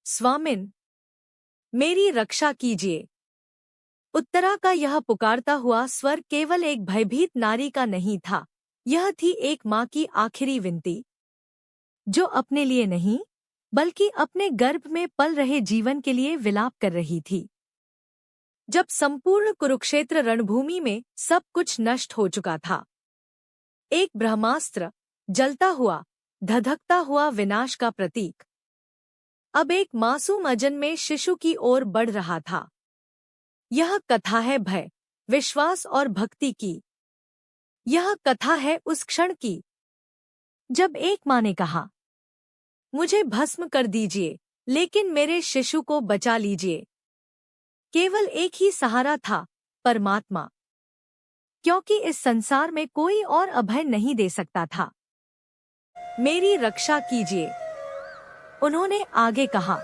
स्वामिन, मेरी रक्षा कीजिए। उत्तरा का यह पुकारता हुआ स्वर केवल एक भयभीत नारी का नहीं था, यह थी एक माँ की आखिरी विनती, जो अपने लिए नहीं बल्कि अपने गर्भ में पल रहे जीवन के लिए विलाप कर रही थी। जब संपूर्ण कुरुक्षेत्र रणभूमि में सब कुछ नष्ट हो चुका था, एक ब्रह्मास्त्र, जलता हुआ, धधकता हुआ विनाश का प्रतीक, अब एक मासूम अजन्मे शिशु की ओर बढ़ रहा था। यह कथा है भय, विश्वास और भक्ति की। यह कथा है उस क्षण की जब एक माँ ने कहा, मुझे भस्म कर दीजिए, लेकिन मेरे शिशु को बचा लीजिए। केवल एक ही सहारा था, परमात्मा, क्योंकि इस संसार में कोई और अभय नहीं दे सकता था। मेरी रक्षा कीजिए। उन्होंने आगे कहा,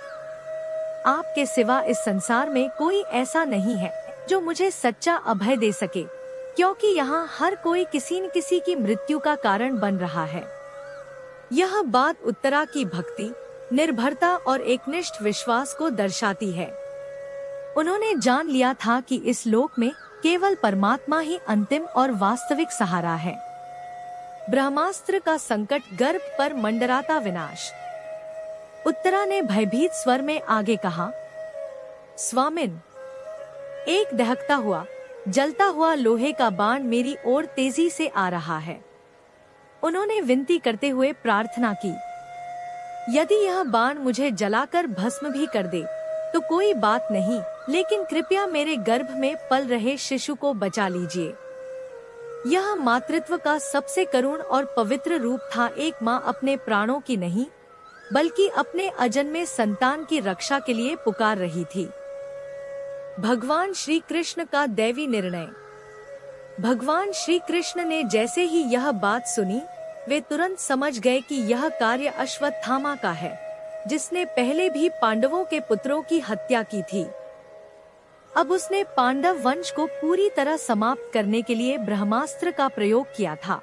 आपके सिवा इस संसार में कोई ऐसा नहीं है जो मुझे सच्चा अभय दे सके, क्योंकि यहाँ हर कोई किसी न किसी की मृत्यु का कारण बन रहा है। यह बात उत्तरा की भक्ति, निर्भरता और एकनिष्ठ विश्वास को दर्शाती है। उन्होंने जान लिया था कि इस लोक में केवल परमात्मा ही अंतिम और वास्तविक सहारा है। ब्रह्मास्त्र का संकट गर्भ पर मंडराता विनाश। उत्तरा ने भयभीत स्वर में आगे कहा, स्वामिन, एक दहकता हुआ, जलता हुआ लोहे का बाण मेरी ओर तेजी से आ रहा है। उन्होंने विनती करते हुए प्रार्थना की, यदि यह बाण मुझे जलाकर भस्म भी कर दे तो कोई बात नहीं, लेकिन कृपया मेरे गर्भ में पल रहे शिशु को बचा लीजिए। यह मातृत्व का सबसे करुण और पवित्र रूप था। एक माँ अपने प्राणों की नहीं बल्कि अपने अजन्मे संतान की रक्षा के लिए पुकार रही थी। भगवान श्री कृष्ण का दैवी निर्णय। भगवान श्री कृष्ण ने जैसे ही यह बात सुनी, वे तुरंत समझ गए कि यह कार्य अश्वत्थामा का है, जिसने पहले भी पांडवों के पुत्रों की हत्या की थी। अब उसने पांडव वंश को पूरी तरह समाप्त करने के लिए ब्रह्मास्त्र का प्रयोग किया था।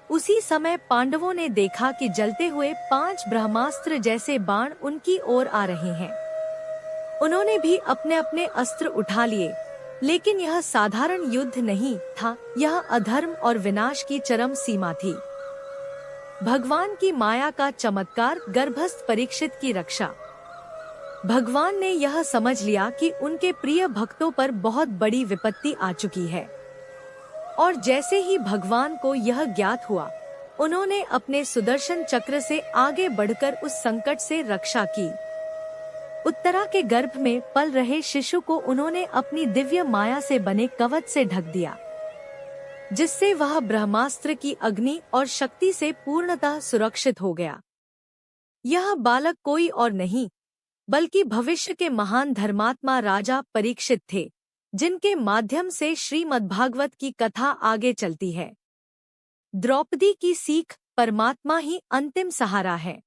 उसी समय पांडवों ने देखा कि जलते हुए 5 ब्रह्मास्त्र जैसे बाण उनकी ओर आ रहे हैं। उन्होंने भी अपने अपने अस्त्र उठा लिए, लेकिन यह साधारण युद्ध नहीं था, यह अधर्म और विनाश की चरम सीमा थी। भगवान की माया का चमत्कार, गर्भस्थ परीक्षित की रक्षा। भगवान ने यह समझ लिया कि उनके प्रिय भक्तों पर बहुत बड़ी विपत्ति आ चुकी है, और जैसे ही भगवान को यह ज्ञात हुआ, उन्होंने अपने सुदर्शन चक्र से आगे बढ़कर उस संकट से रक्षा की। उत्तरा के गर्भ में पल रहे शिशु को उन्होंने अपनी दिव्य माया से बने कवच से ढक दिया, जिससे वह ब्रह्मास्त्र की अग्नि और शक्ति से पूर्णतः सुरक्षित हो गया। यह बालक कोई और नहीं बल्कि भविष्य के महान धर्मात्मा राजा परीक्षित थे, जिनके माध्यम से श्रीमद्भागवत की कथा आगे चलती है। द्रौपदी की सीख, परमात्मा ही अंतिम सहारा है।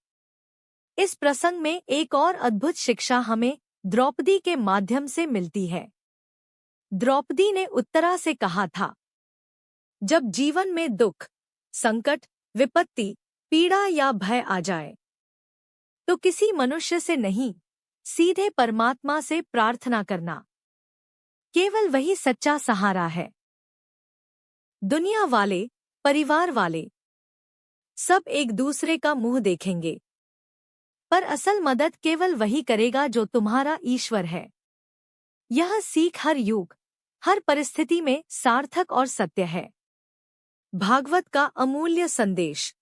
इस प्रसंग में एक और अद्भुत शिक्षा हमें द्रौपदी के माध्यम से मिलती है। द्रौपदी ने उत्तरा से कहा था, जब जीवन में दुख, संकट, विपत्ति, पीड़ा या भय आ जाए, तो किसी मनुष्य से नहीं, सीधे परमात्मा से प्रार्थना करना। केवल वही सच्चा सहारा है। दुनिया वाले, परिवार वाले सब एक दूसरे का मुंह देखेंगे, पर असल मदद केवल वही करेगा जो तुम्हारा ईश्वर है। यह सीख हर युग, हर परिस्थिति में सार्थक और सत्य है। भागवत का अमूल्य संदेश।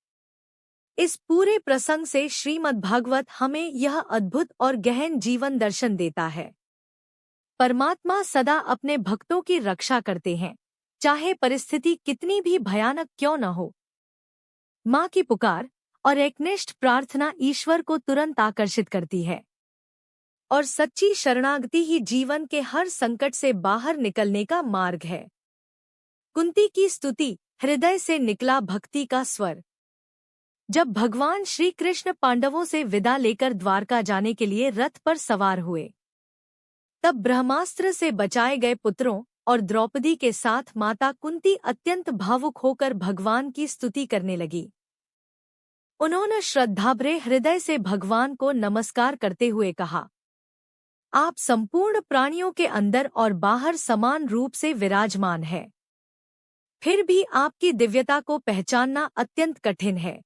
इस पूरे प्रसंग से श्रीमद्भागवत हमें यह अद्भुत और गहन जीवन दर्शन देता है। परमात्मा सदा अपने भक्तों की रक्षा करते हैं, चाहे परिस्थिति कितनी भी भयानक क्यों न हो। माँ की पुकार और एकनिष्ठ प्रार्थना ईश्वर को तुरंत आकर्षित करती है, और सच्ची शरणागति ही जीवन के हर संकट से बाहर निकलने का मार्ग है। कुंती की स्तुति, हृदय से निकला भक्ति का स्वर। जब भगवान श्री कृष्ण पांडवों से विदा लेकर द्वारका जाने के लिए रथ पर सवार हुए, तब ब्रह्मास्त्र से बचाए गए पुत्रों और द्रौपदी के साथ माता कुंती अत्यंत भावुक होकर भगवान की स्तुति करने लगी। उन्होंने श्रद्धाभरे हृदय से भगवान को नमस्कार करते हुए कहा, आप संपूर्ण प्राणियों के अंदर और बाहर समान रूप से विराजमान है। फिर भी आपकी दिव्यता को पहचानना अत्यंत कठिन है।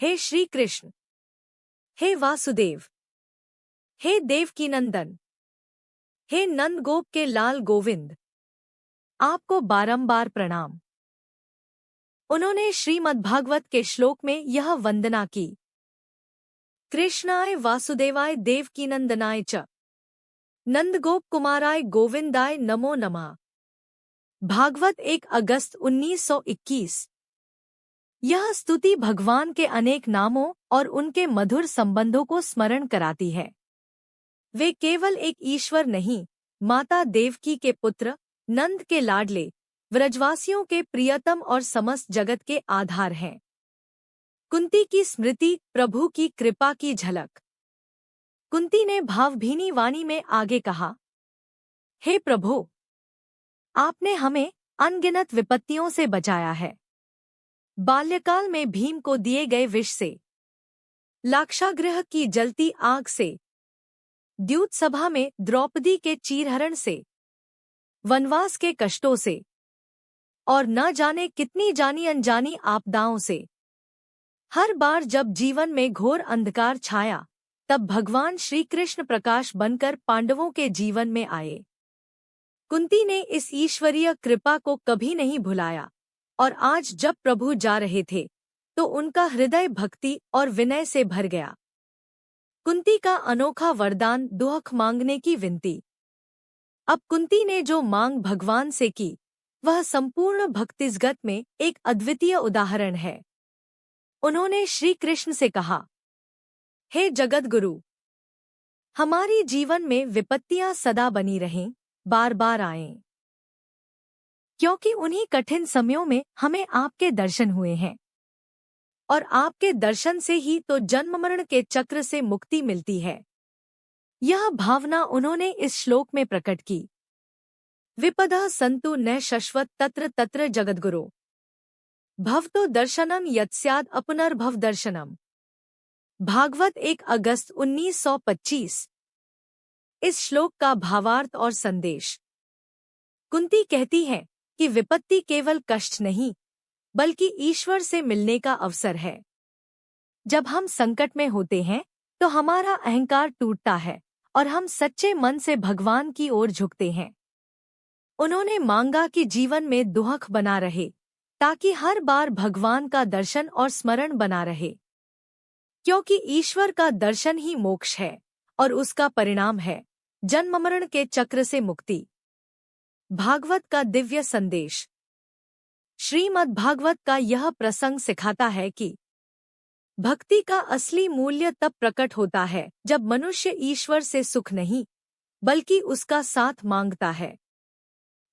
हे श्री कृष्ण, हे वासुदेव, हे देवकीनंदन, हे नंद गोप के लाल गोविंद, आपको बारंबार प्रणाम। उन्होंने श्रीमद्भागवत के श्लोक में यह वंदना की, कृष्णाय वासुदेवाय देवकीनंदनाय च नंदगोप कुमाराय गोविंदाय नमो नमः। भागवत 1 अगस्त 1921। यह स्तुति भगवान के अनेक नामों और उनके मधुर संबंधों को स्मरण कराती है। वे केवल एक ईश्वर नहीं, माता देवकी के पुत्र, नंद के लाडले, व्रजवासियों के प्रियतम और समस्त जगत के आधार हैं। कुंती की स्मृति, प्रभु की कृपा की झलक। कुंती ने भावभीनी वाणी में आगे कहा, हे प्रभु, आपने हमें अनगिनत विपत्तियों से बचाया है। बाल्यकाल में भीम को दिए गए विष से, लाक्षागृह की जलती आग से, द्यूत सभा में द्रौपदी के चीरहरण से, वनवास के कष्टों से और न जाने कितनी जानी अनजानी आपदाओं से। हर बार जब जीवन में घोर अंधकार छाया, तब भगवान श्री कृष्ण प्रकाश बनकर पांडवों के जीवन में आए। कुंती ने इस ईश्वरीय कृपा को कभी नहीं भुलाया और आज जब प्रभु जा रहे थे तो उनका हृदय भक्ति और विनय से भर गया। कुंती का अनोखा वरदान, दुहख मांगने की विनती। अब कुंती ने जो मांग भगवान से की, वह संपूर्ण भक्तिजगत में एक अद्वितीय उदाहरण है। उन्होंने श्री कृष्ण से कहा, हे जगतगुरु, हमारी जीवन में विपत्तियां सदा बनी रहें, बार बार आएं, क्योंकि उन्हीं कठिन समयों में हमें आपके दर्शन हुए हैं और आपके दर्शन से ही तो जन्म मरण के चक्र से मुक्ति मिलती है। यह भावना उन्होंने इस श्लोक में प्रकट की। विपदः सन्तु न शश्वत तत्र तत्र जगद्गुरो भवतो दर्शनम यत्स्याद अपनर्भव दर्शनम। भागवत 1 अगस्त 1925। इस श्लोक का भावार्थ और संदेश। कुंती कहती है कि विपत्ति केवल कष्ट नहीं, बल्कि ईश्वर से मिलने का अवसर है। जब हम संकट में होते हैं तो हमारा अहंकार टूटता है और हम सच्चे मन से भगवान की ओर झुकते हैं। उन्होंने मांगा कि जीवन में दुहख बना रहे, ताकि हर बार भगवान का दर्शन और स्मरण बना रहे, क्योंकि ईश्वर का दर्शन ही मोक्ष है और उसका परिणाम है जन्म मरण के चक्र से मुक्ति। भागवत का दिव्य संदेश। श्रीमद् भागवत का यह प्रसंग सिखाता है कि भक्ति का असली मूल्य तब प्रकट होता है जब मनुष्य ईश्वर से सुख नहीं, बल्कि उसका साथ मांगता है।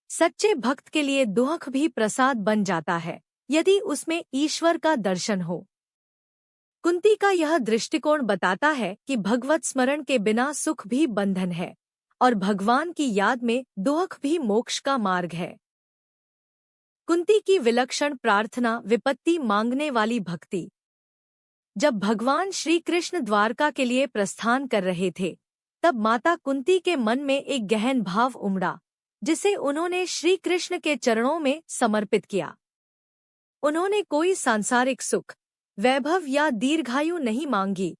सच्चे भक्त के लिए दुहख भी प्रसाद बन जाता है, यदि उसमें ईश्वर का दर्शन हो। कुंती का यह दृष्टिकोण बताता है कि भगवत स्मरण के बिना सुख भी बंधन है और भगवान की याद में दुहख भी मोक्ष का मार्ग है। कुंती की विलक्षण प्रार्थना, विपत्ति मांगने वाली भक्ति। जब भगवान श्री कृष्ण द्वारका के लिए प्रस्थान कर रहे थे, तब माता कुंती के मन में एक गहन भाव उमड़ा, जिसे उन्होंने श्री कृष्ण के चरणों में समर्पित किया। उन्होंने कोई सांसारिक सुख, वैभव या दीर्घायु नहीं मांगी।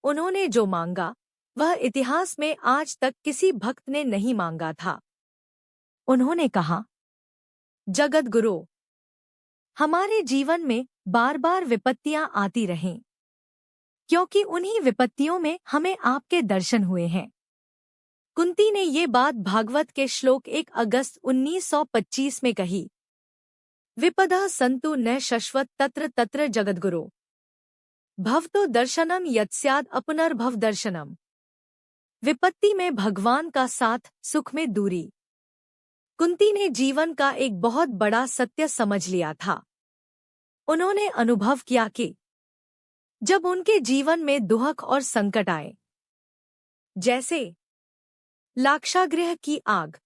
उन्होंने जो मांगा, वह इतिहास में आज तक किसी भक्त ने नहीं मांगा था। उन्होंने कहा, जगत गुरु, हमारे जीवन में बार बार विपत्तियां आती रहें, क्योंकि उन्हीं विपत्तियों में हमें आपके दर्शन हुए हैं। कुंती ने ये बात भागवत के श्लोक 1 अगस्त 1925 में कही। विपदः सन्तु न शश्वत तत्र तत्र जगद्गुरो भवतो दर्शनम यत्स्याद अपनर्भव दर्शनम। विपत्ति में भगवान का साथ, सुख में दूरी। कुंती ने जीवन का एक बहुत बड़ा सत्य समझ लिया था। उन्होंने अनुभव किया कि जब उनके जीवन में दुहख और संकट आए, जैसे लाक्षागृह की आग,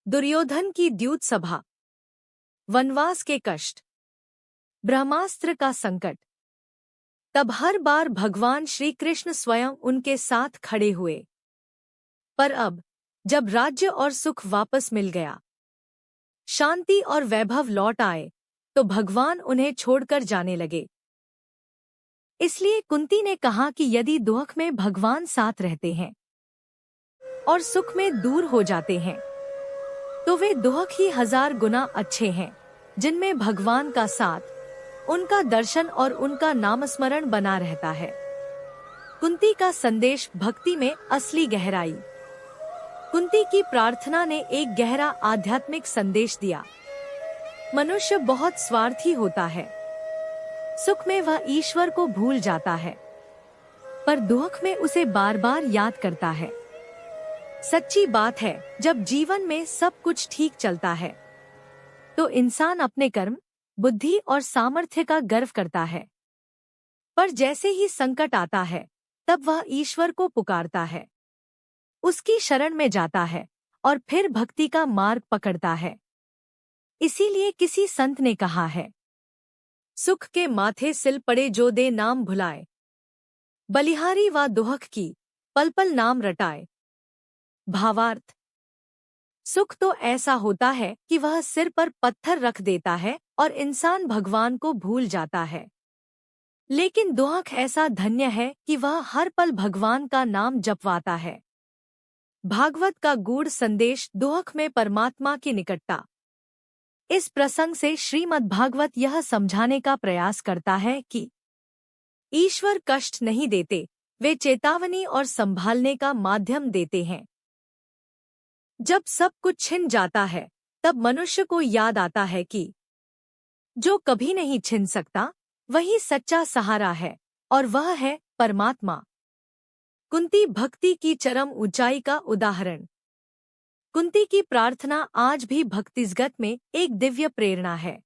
दुर्योधन की द्यूत सभा, वनवास के कष्ट, ब्रह्मास्त्र का संकट, तब हर बार भगवान श्री कृष्ण स्वयं उनके साथ खड़े हुए। पर अब जब राज्य और सुख वापस मिल गया, शांति और वैभव लौट आए, तो भगवान उन्हें छोड़कर जाने लगे। इसलिए कुंती ने कहा कि यदि दुख में भगवान साथ रहते हैं और सुख में दूर हो जाते हैं, तो वे दुख ही 1000 गुना अच्छे हैं, जिनमें भगवान का साथ, उनका दर्शन और उनका नामस्मरण बना रहता है। कुंती का संदेश भक्ति में असली गहराई। कुंती की प्रार्थना ने एक गहरा आध्यात्मिक संदेश दिया। मनुष्य बहुत स्वार्थी होता है। सुख में वह ईश्वर को भूल जाता है, पर दुख में उसे बार बार याद करता है। सच्ची बात है, जब जीवन में सब कुछ ठीक चलता है, तो इंसान अपने कर्म, बुद्धि और सामर्थ्य का गर्व करता है। पर जैसे ही संकट आता है, तब वह ईश्वर को पुकारता है, उसकी शरण में जाता है और फिर भक्ति का मार्ग पकड़ता है। इसीलिए किसी संत ने कहा है, सुख के माथे सिल पड़े जो दे नाम भुलाए, बलिहारी व दुहक की पल पल नाम रटाए। भावार्थ, सुख तो ऐसा होता है कि वह सिर पर पत्थर रख देता है और इंसान भगवान को भूल जाता है। लेकिन दुख ऐसा धन्य है कि वह हर पल भगवान का नाम जपवाता है। भागवत का गूढ़ संदेश दुख में परमात्मा की निकटता। इस प्रसंग से श्रीमद् भागवत यह समझाने का प्रयास करता है कि ईश्वर कष्ट नहीं देते, वे चेतावनी और संभालने का माध्यम देते हैं। जब सब कुछ छिन जाता है, तब मनुष्य को याद आता है कि जो कभी नहीं छिन सकता, वही सच्चा सहारा है, और वह है परमात्मा। कुंती भक्ति की चरम ऊंचाई का उदाहरण। कुंती की प्रार्थना आज भी भक्तिजगत में एक दिव्य प्रेरणा है।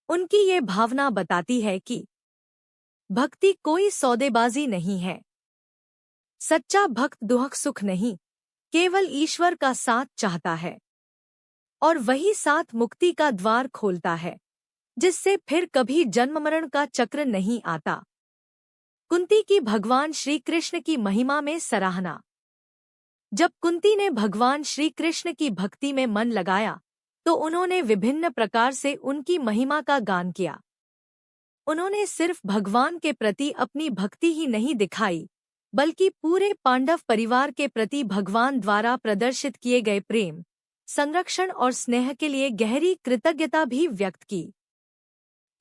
उनकी ये भावना बताती है कि भक्ति कोई सौदेबाजी नहीं है। सच्चा भक्त दुख सुख नहीं, केवल ईश्वर का साथ चाहता है, और वही साथ मुक्ति का द्वार खोलता है, जिससे फिर कभी जन्म मरण का चक्र नहीं आता। कुंती की भगवान श्री कृष्ण की महिमा में सराहना। जब कुंती ने भगवान श्री कृष्ण की भक्ति में मन लगाया, तो उन्होंने विभिन्न प्रकार से उनकी महिमा का गान किया। उन्होंने सिर्फ भगवान के प्रति अपनी भक्ति ही नहीं दिखाई, बल्कि पूरे पांडव परिवार के प्रति भगवान द्वारा प्रदर्शित किए गए प्रेम, संरक्षण और स्नेह के लिए गहरी कृतज्ञता भी व्यक्त की।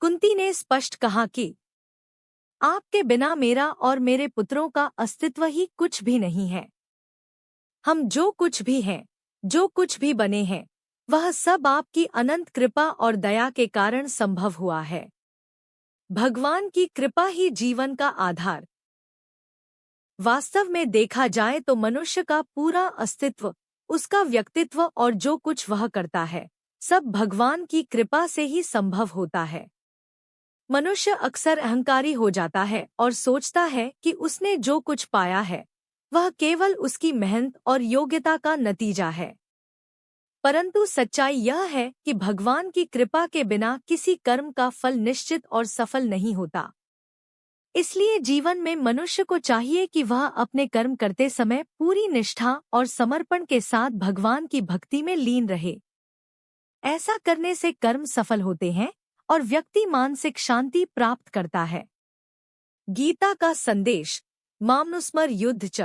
कुंती ने स्पष्ट कहा कि आपके बिना मेरा और मेरे पुत्रों का अस्तित्व ही कुछ भी नहीं है। हम जो कुछ भी हैं, जो कुछ भी बने हैं, वह सब आपकी अनंत कृपा और दया के कारण संभव हुआ है। भगवान की कृपा ही जीवन का आधार। वास्तव में देखा जाए तो मनुष्य का पूरा अस्तित्व, उसका व्यक्तित्व और जो कुछ वह करता है, सब भगवान की कृपा से ही संभव होता है। मनुष्य अक्सर अहंकारी हो जाता है और सोचता है कि उसने जो कुछ पाया है, वह केवल उसकी मेहनत और योग्यता का नतीजा है। परंतु सच्चाई यह है कि भगवान की कृपा के बिना किसी कर्म का फल निश्चित और सफल नहीं होता। इसलिए जीवन में मनुष्य को चाहिए कि वह अपने कर्म करते समय पूरी निष्ठा और समर्पण के साथ भगवान की भक्ति में लीन रहे। ऐसा करने से कर्म सफल होते हैं और व्यक्ति मानसिक शांति प्राप्त करता है। गीता का संदेश, मामनुस्मर युद्ध च।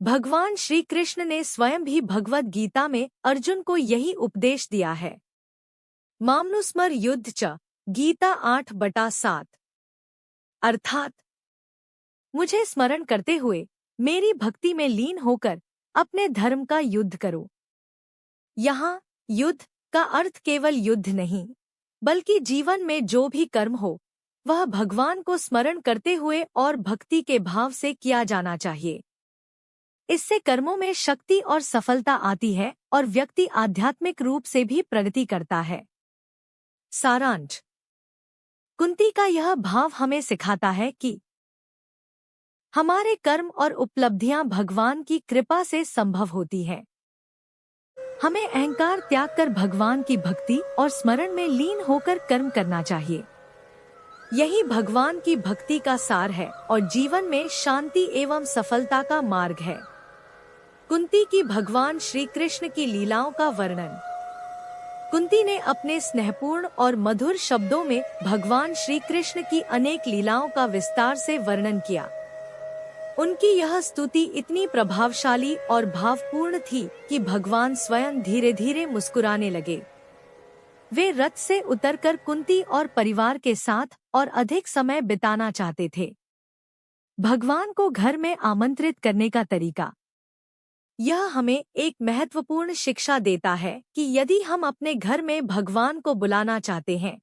भगवान श्री कृष्ण ने स्वयं भी भगवद गीता में अर्जुन को यही उपदेश दिया है। मामनुस्मर युद्ध च, गीता 8/7। अर्थात मुझे स्मरण करते हुए मेरी भक्ति में लीन होकर अपने धर्म का युद्ध करो। यहाँ युद्ध का अर्थ केवल युद्ध नहीं, बल्कि जीवन में जो भी कर्म हो, वह भगवान को स्मरण करते हुए और भक्ति के भाव से किया जाना चाहिए। इससे कर्मों में शक्ति और सफलता आती है और व्यक्ति आध्यात्मिक रूप से भी प्रगति करता है। सारांश। कुंती का यह भाव हमें सिखाता है कि हमारे कर्म और उपलब्धियां भगवान की कृपा से संभव होती है। हमें अहंकार त्याग कर भगवान की भक्ति और स्मरण में लीन होकर कर्म करना चाहिए। यही भगवान की भक्ति का सार है और जीवन में शांति एवं सफलता का मार्ग है। कुंती की भगवान श्री कृष्ण की लीलाओं का वर्णन। कुंती ने अपने स्नेहपूर्ण और मधुर शब्दों में भगवान श्री कृष्ण की अनेक लीलाओं का विस्तार से वर्णन किया। उनकी यह स्तुति इतनी प्रभावशाली और भावपूर्ण थी कि भगवान स्वयं धीरे धीरे मुस्कुराने लगे। वे रथ से उतरकर कुंती और परिवार के साथ और अधिक समय बिताना चाहते थे। भगवान को घर में आमंत्रित करने का तरीका। यह हमें एक महत्वपूर्ण शिक्षा देता है कि यदि हम अपने घर में भगवान को बुलाना चाहते हैं,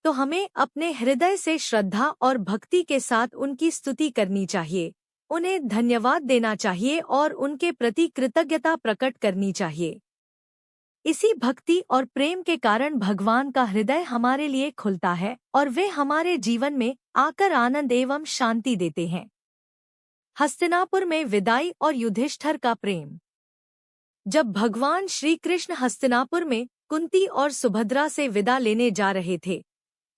तो हमें अपने हृदय से श्रद्धा और भक्ति के साथ उनकी स्तुति करनी चाहिए, उन्हें धन्यवाद देना चाहिए और उनके प्रति कृतज्ञता प्रकट करनी चाहिए। इसी भक्ति और प्रेम के कारण भगवान का हृदय हमारे लिए खुलता है और वे हमारे जीवन में आकर आनंद एवं शांति देते हैं। हस्तिनापुर में विदाई और युधिष्ठिर का प्रेम। जब भगवान श्री कृष्ण हस्तिनापुर में कुंती और सुभद्रा से विदा लेने जा रहे थे,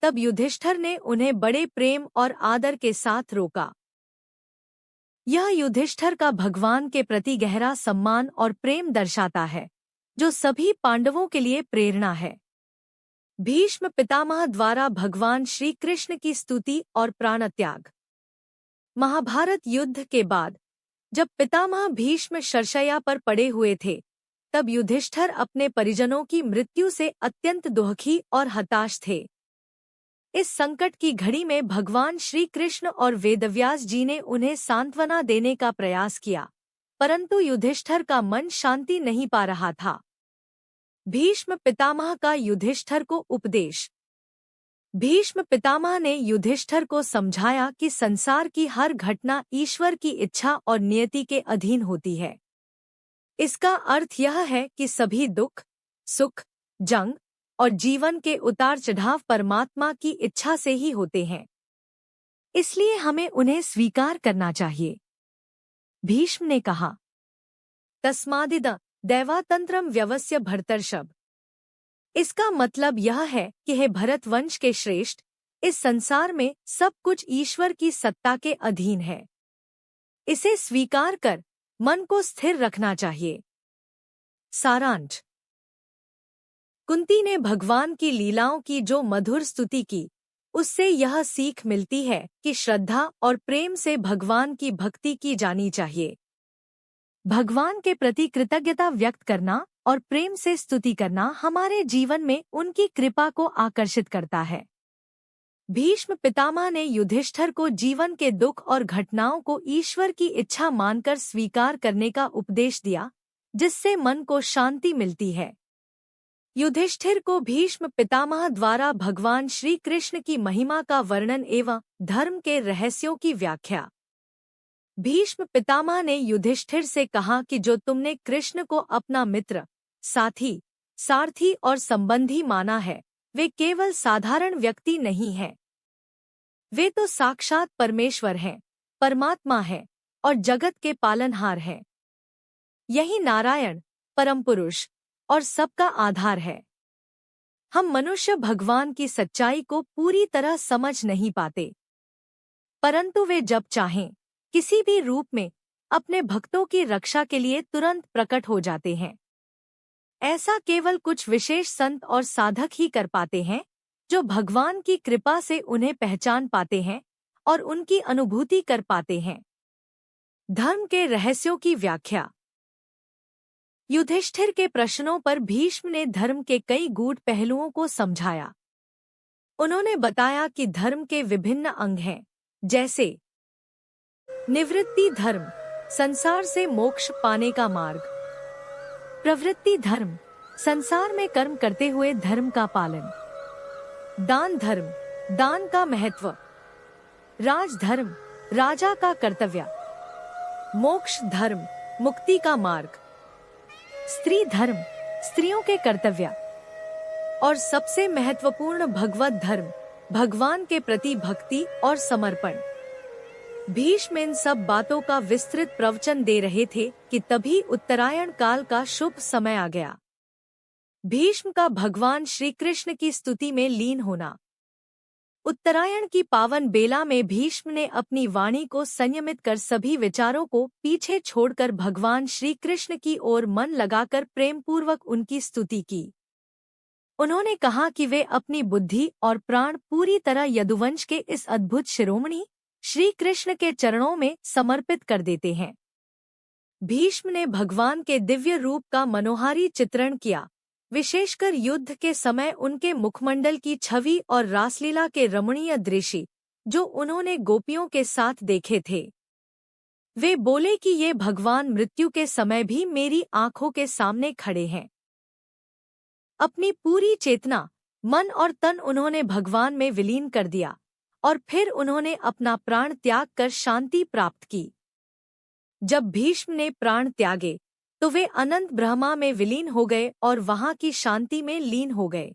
तब युधिष्ठिर ने उन्हें बड़े प्रेम और आदर के साथ रोका। यह युधिष्ठिर का भगवान के प्रति गहरा सम्मान और प्रेम दर्शाता है, जो सभी पांडवों के लिए प्रेरणा है। भीष्म पितामह द्वारा भगवान श्री कृष्ण की स्तुति और प्राणत्याग। महाभारत युद्ध के बाद जब पितामह भीष्म शरशय्या पर पड़े हुए थे, तब युधिष्ठिर अपने परिजनों की मृत्यु से अत्यंत दुखी और हताश थे। इस संकट की घड़ी में भगवान श्री कृष्ण और वेदव्यास जी ने उन्हें सांत्वना देने का प्रयास किया, परंतु युधिष्ठिर का मन शांति नहीं पा रहा था। भीष्म पितामह का युधिष्ठिर को उपदेश। भीष्म पितामह ने युधिष्ठिर को समझाया कि संसार की हर घटना ईश्वर की इच्छा और नियति के अधीन होती है। इसका अर्थ यह है कि सभी दुख, सुख, जंग और जीवन के उतार चढ़ाव परमात्मा की इच्छा से ही होते हैं, इसलिए हमें उन्हें स्वीकार करना चाहिए। भीष्म ने कहा, तस्मादिद दैवातंत्रम व्यवस्य भरतर्षभ। इसका मतलब यह है कि हे भरत वंश के श्रेष्ठ, इस संसार में सब कुछ ईश्वर की सत्ता के अधीन है। इसे स्वीकार कर मन को स्थिर रखना चाहिए। सारांश। कुंती ने भगवान की लीलाओं की जो मधुर स्तुति की, उससे यह सीख मिलती है कि श्रद्धा और प्रेम से भगवान की भक्ति की जानी चाहिए। भगवान के प्रति कृतज्ञता व्यक्त करना और प्रेम से स्तुति करना हमारे जीवन में उनकी कृपा को आकर्षित करता है। भीष्म पितामह ने युधिष्ठिर को जीवन के दुख और घटनाओं को ईश्वर की इच्छा मानकर स्वीकार करने का उपदेश दिया, जिससे मन को शांति मिलती है। युधिष्ठिर को भीष्म पितामह द्वारा भगवान श्री कृष्ण की महिमा का वर्णन एवं धर्म के रहस्यों की व्याख्या। भीष्म पितामह ने युधिष्ठिर से कहा कि जो तुमने कृष्ण को अपना मित्र, साथी, सारथी और संबंधी माना है, वे केवल साधारण व्यक्ति नहीं हैं। वे तो साक्षात परमेश्वर हैं, परमात्मा हैं और जगत के पालनहार हैं। यही नारायण, परम पुरुष और सबका आधार है। हम मनुष्य भगवान की सच्चाई को पूरी तरह समझ नहीं पाते, परंतु वे जब चाहें किसी भी रूप में अपने भक्तों की रक्षा के लिए तुरंत प्रकट हो जाते हैं। ऐसा केवल कुछ विशेष संत और साधक ही कर पाते हैं, जो भगवान की कृपा से उन्हें पहचान पाते हैं और उनकी अनुभूति कर पाते हैं। धर्म के रहस्यों की व्याख्या। युधिष्ठिर के प्रश्नों पर भीष्म ने धर्म के कई गूढ़ पहलुओं को समझाया। उन्होंने बताया कि धर्म के विभिन्न अंग हैं, जैसे निवृत्ति धर्म, संसार से मोक्ष पाने का मार्ग। प्रवृत्ति धर्म, संसार में कर्म करते हुए धर्म का पालन। दान धर्म, दान का महत्व। राजधर्म, राजा का कर्तव्य। मोक्ष धर्म, मुक्ति का मार्ग। स्त्री धर्म, स्त्रियों के कर्तव्य। और सबसे महत्वपूर्ण भगवत धर्म, भगवान के प्रति भक्ति और समर्पण। भीष्म इन सब बातों का विस्तृत प्रवचन दे रहे थे कि तभी उत्तरायण काल का शुभ समय आ गया। भीष्म का भगवान श्री कृष्ण की स्तुति में लीन होना। उत्तरायण की पावन बेला में भीष्म ने अपनी वाणी को संयमित कर सभी विचारों को पीछे छोड़कर भगवान श्री कृष्ण की ओर मन लगाकर प्रेमपूर्वक उनकी स्तुति की। उन्होंने कहा कि वे अपनी बुद्धि और प्राण पूरी तरह यदुवंश के इस अद्भुत शिरोमणि श्री कृष्ण के चरणों में समर्पित कर देते हैं। भीष्म ने भगवान के दिव्य रूप का मनोहारी चित्रण किया, विशेषकर युद्ध के समय उनके मुखमंडल की छवि और रासलीला के रमणीय दृश्य जो उन्होंने गोपियों के साथ देखे थे। वे बोले कि ये भगवान मृत्यु के समय भी मेरी आंखों के सामने खड़े हैं। अपनी पूरी चेतना, मन और तन उन्होंने भगवान में विलीन कर दिया और फिर उन्होंने अपना प्राण त्याग कर शांति प्राप्त की। जब भीष्म ने प्राण त्यागे तो वे अनंत ब्रह्मा में विलीन हो गए और वहां की शांति में लीन हो गए।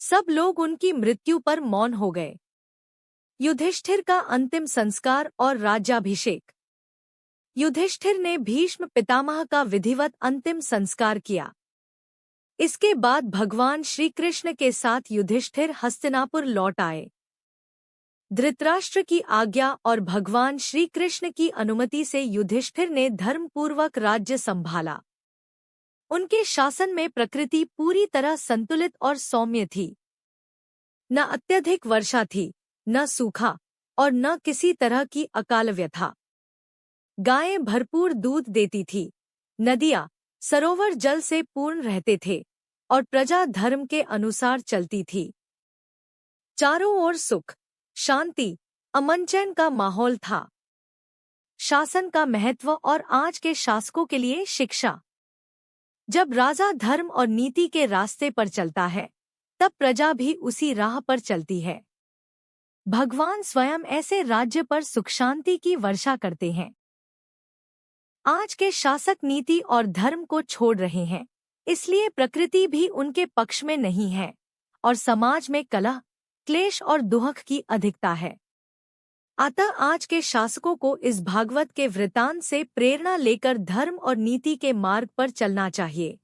सब लोग उनकी मृत्यु पर मौन हो गए। युधिष्ठिर का अंतिम संस्कार और राज्याभिषेक। युधिष्ठिर ने भीष्म पितामह का विधिवत अंतिम संस्कार किया। इसके बाद भगवान श्री कृष्ण के साथ युधिष्ठिर हस्तिनापुर लौट आए। धृतराष्ट्र की आज्ञा और भगवान श्री कृष्ण की अनुमति से युधिष्ठिर ने धर्मपूर्वक राज्य संभाला। उनके शासन में प्रकृति पूरी तरह संतुलित और सौम्य थी। न अत्यधिक वर्षा थी, न सूखा और न किसी तरह की अकाल व्यथा। गायें भरपूर दूध देती थी, नदियां, सरोवर जल से पूर्ण रहते थे और प्रजा धर्म के अनुसार चलती थी। चारों ओर सुख, शांति, अमन चैन का माहौल था। शासन का महत्व और आज के शासकों के लिए शिक्षा। जब राजा धर्म और नीति के रास्ते पर चलता है, तब प्रजा भी उसी राह पर चलती है। भगवान स्वयं ऐसे राज्य पर सुख शांति की वर्षा करते हैं। आज के शासक नीति और धर्म को छोड़ रहे हैं, इसलिए प्रकृति भी उनके पक्ष में नहीं है और समाज में कलह, क्लेश और दुहक की अधिकता है। अतः आज के शासकों को इस भागवत के वृतांत से प्रेरणा लेकर धर्म और नीति के मार्ग पर चलना चाहिए।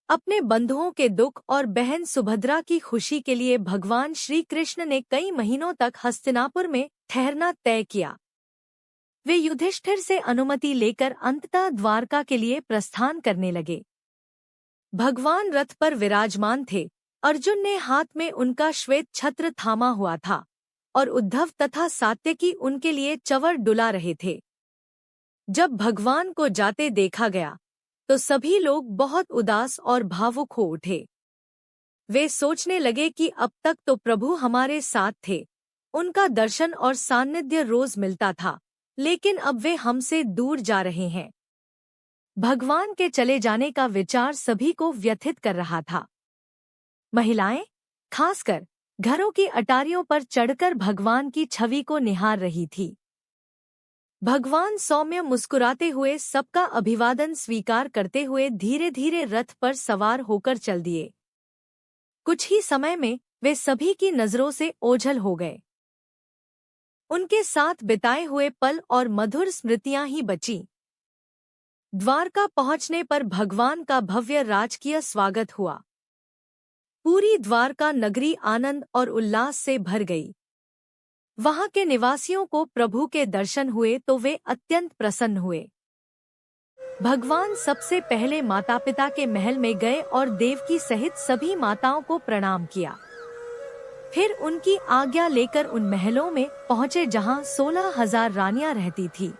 अपने बंधुओं के दुख और बहन सुभद्रा की खुशी के लिए भगवान श्री कृष्ण ने कई महीनों तक हस्तिनापुर में ठहरना तय किया। वे युधिष्ठिर से अनुमति लेकर अंततः द्वारका के लिए प्रस्थान करने लगे। भगवान रथ पर विराजमान थे। अर्जुन ने हाथ में उनका श्वेत छत्र थामा हुआ था और उद्धव तथा सात्यकी उनके लिए चंवर डुला रहे थे। जब भगवान को जाते देखा गया तो सभी लोग बहुत उदास और भावुक हो उठे। वे सोचने लगे कि अब तक तो प्रभु हमारे साथ थे, उनका दर्शन और सान्निध्य रोज मिलता था, लेकिन अब वे हमसे दूर जा रहे हैं। भगवान के चले जाने का विचार सभी को व्यथित कर रहा था। महिलाएं, खासकर घरों की अटारियों पर चढ़कर भगवान की छवि को निहार रही थी। भगवान सौम्य मुस्कुराते हुए सबका अभिवादन स्वीकार करते हुए धीरे धीरे रथ पर सवार होकर चल दिए। कुछ ही समय में वे सभी की नजरों से ओझल हो गए। उनके साथ बिताए हुए पल और मधुर स्मृतियां ही बची। द्वारका पहुंचने पर भगवान का भव्य राजकीय स्वागत हुआ। पूरी द्वारका नगरी आनंद और उल्लास से भर गई। वहां के निवासियों को प्रभु के दर्शन हुए तो वे अत्यंत प्रसन्न हुए। भगवान सबसे पहले माता पिता के महल में गए और देवकी सहित सभी माताओं को प्रणाम किया। फिर उनकी आज्ञा लेकर उन महलों में पहुंचे जहां 16,000 रानियां रहती थी।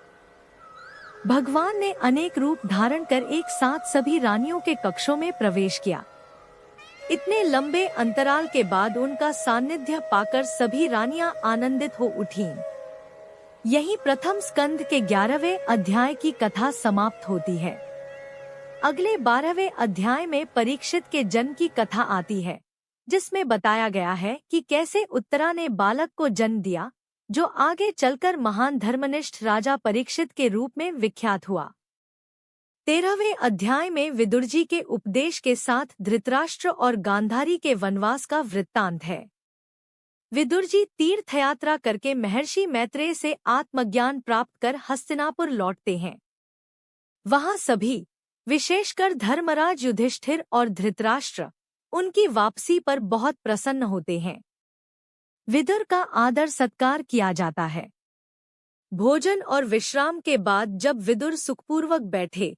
भगवान ने अनेक रूप धारण कर एक साथ सभी रानियों के कक्षों में प्रवेश किया। इतने लंबे अंतराल के बाद उनका सान्निध्य पाकर सभी रानियां आनंदित हो उठीं। यही प्रथम स्कंद के 11वें अध्याय की कथा समाप्त होती है। अगले 12वें अध्याय में परीक्षित के जन्म की कथा आती है, जिसमें बताया गया है कि कैसे उत्तरा ने बालक को जन्म दिया, जो आगे चलकर महान धर्मनिष्ठ राजा परीक्षित के रूप में विख्यात हुआ। 13वें अध्याय में विदुरजी के उपदेश के साथ धृतराष्ट्र और गांधारी के वनवास का वृत्तांत है। विदुरजी तीर्थयात्रा करके महर्षि मैत्रेय से आत्मज्ञान प्राप्त कर हस्तिनापुर लौटते हैं। वहां सभी, विशेषकर धर्मराज युधिष्ठिर और धृतराष्ट्र, उनकी वापसी पर बहुत प्रसन्न होते हैं। विदुर का आदर सत्कार किया जाता है। भोजन और विश्राम के बाद जब विदुर सुखपूर्वक बैठे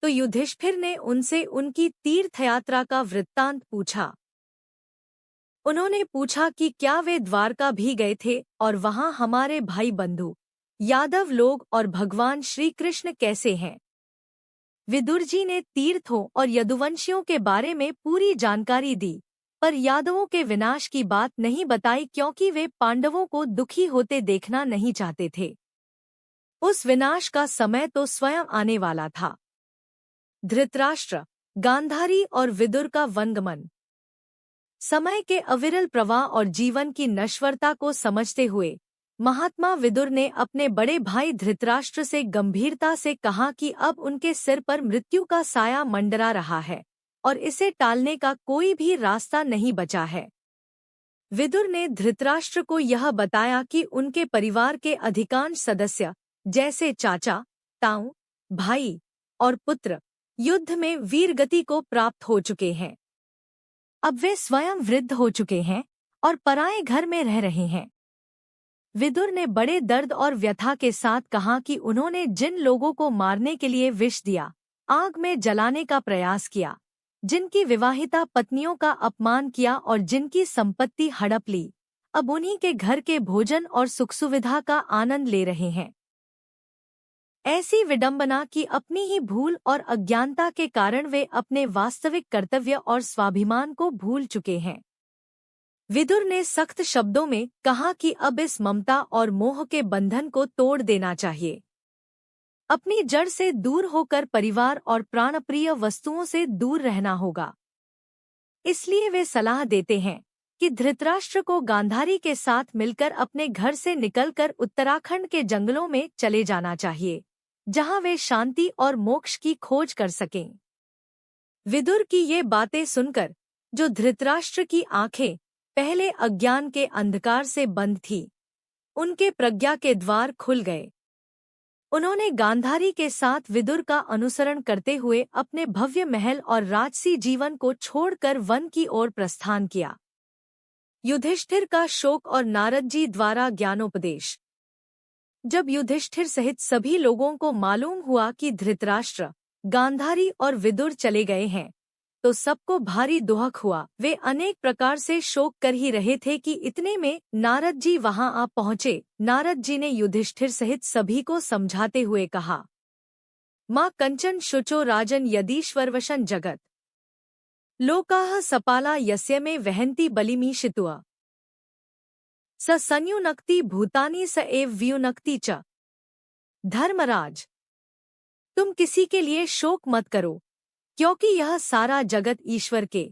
तो युधिष्ठिर ने उनसे उनकी तीर्थयात्रा का वृत्तांत पूछा। उन्होंने पूछा कि क्या वे द्वारका भी गए थे और वहां हमारे भाई बंधु यादव लोग और भगवान श्री कृष्ण कैसे हैं। विदुर जी ने तीर्थों और यदुवंशियों के बारे में पूरी जानकारी दी, पर यादवों के विनाश की बात नहीं बताई क्योंकि वे पांडवों को दुखी होते देखना नहीं चाहते थे। उस विनाश का समय तो स्वयं आने वाला था। धृतराष्ट्र, गांधारी और विदुर का वनगमन। समय के अविरल प्रवाह और जीवन की नश्वरता को समझते हुए महात्मा विदुर ने अपने बड़े भाई धृतराष्ट्र से गंभीरता से कहा कि अब उनके सिर पर मृत्यु का साया मंडरा रहा है और इसे टालने का कोई भी रास्ता नहीं बचा है। विदुर ने धृतराष्ट्र को यह बताया कि उनके परिवार के अधिकांश सदस्य जैसे चाचा, ताऊ, भाई और पुत्र युद्ध में वीरगति को प्राप्त हो चुके हैं। अब वे स्वयं वृद्ध हो चुके हैं और पराए घर में रह रहे हैं। विदुर ने बड़े दर्द और व्यथा के साथ कहा कि उन्होंने जिन लोगों को मारने के लिए विष दिया, आग में जलाने का प्रयास किया, जिनकी विवाहिता पत्नियों का अपमान किया और जिनकी संपत्ति हड़प ली, अब उन्हीं के घर के भोजन और सुख सुविधा का आनंद ले रहे हैं। ऐसी विडंबना कि अपनी ही भूल और अज्ञानता के कारण वे अपने वास्तविक कर्तव्य और स्वाभिमान को भूल चुके हैं। विदुर ने सख्त शब्दों में कहा कि अब इस ममता और मोह के बंधन को तोड़ देना चाहिए। अपनी जड़ से दूर होकर परिवार और प्राणप्रिय वस्तुओं से दूर रहना होगा। इसलिए वे सलाह देते हैं कि धृतराष्ट्र को गांधारी के साथ मिलकर अपने घर से निकलकर उत्तराखंड के जंगलों में चले जाना चाहिए, जहां वे शांति और मोक्ष की खोज कर सकें। विदुर की ये बातें सुनकर जो धृतराष्ट्र की आंखें पहले अज्ञान के अंधकार से बंद थी, उनके प्रज्ञा के द्वार खुल गए। उन्होंने गांधारी के साथ विदुर का अनुसरण करते हुए अपने भव्य महल और राजसी जीवन को छोड़कर वन की ओर प्रस्थान किया। युधिष्ठिर का शोक और नारद जी द्वारा ज्ञानोपदेश। जब युधिष्ठिर सहित सभी लोगों को मालूम हुआ कि धृतराष्ट्र, गांधारी और विदुर चले गए हैं, तो सबको भारी दुख हुआ। वे अनेक प्रकार से शोक कर ही रहे थे कि इतने में नारद जी वहां आ पहुंचे। नारद जी ने युधिष्ठिर सहित सभी को समझाते हुए कहा, मां कंचन शुचो राजन यदीश्वरवशन जगत लोकाः सपाला यस्य में वहन्ति बलिमीशित्वा स संयुनक्ति भूतानि स एव व्युनक्ति च। धर्मराज, तुम किसी के लिए शोक मत करो, क्योंकि यह सारा जगत ईश्वर के